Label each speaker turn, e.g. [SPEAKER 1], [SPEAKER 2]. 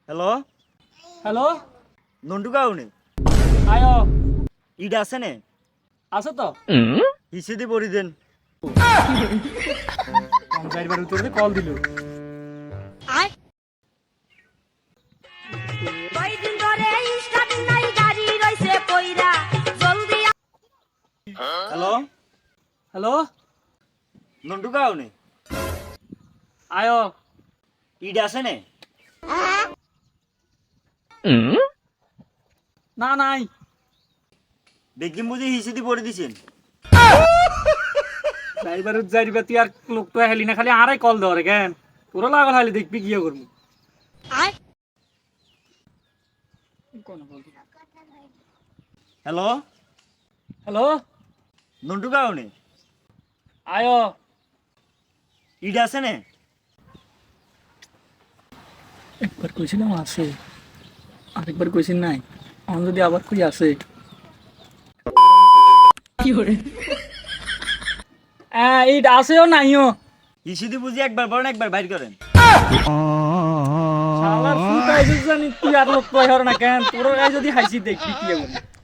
[SPEAKER 1] hello
[SPEAKER 2] hello
[SPEAKER 1] Nantu কাউনি
[SPEAKER 2] আয়ো
[SPEAKER 1] ইট আছে নে
[SPEAKER 2] আছো তো
[SPEAKER 1] হিসে দি পড়ি দেন
[SPEAKER 2] চারবার উত্তরে কল দিল
[SPEAKER 1] হ্যালো
[SPEAKER 2] হ্যালো
[SPEAKER 1] নন্টু কাউনি
[SPEAKER 2] আয়ো
[SPEAKER 1] ইট আছে নে
[SPEAKER 2] না নাই
[SPEAKER 1] দেখি বুঝি হিসে দি পড়ি দিছেন
[SPEAKER 2] চারবার যাইবা তুই আর লোক তো হেলি না খালি আরাই কল দেওয়ারে কেন তোরা লাগল খালি দেখবি কি করবো
[SPEAKER 1] হ্যালো
[SPEAKER 2] হ্যালো
[SPEAKER 1] নন্টু কাউনি
[SPEAKER 2] আয়ো
[SPEAKER 1] ইট আছে নে
[SPEAKER 2] একবার কইছিলাম আছে আরেকবার কইছিস নাই এখন যদি আবার কই আছে কি করে এইটা আছেও নাইও
[SPEAKER 1] হিসে দি বুঝি একবার বলেন একবার বাইর করেন
[SPEAKER 2] শালার ফুটাই জানি তুই আর লোক কই হর না কেন তোর যদি হাসি দেখবি কি হবে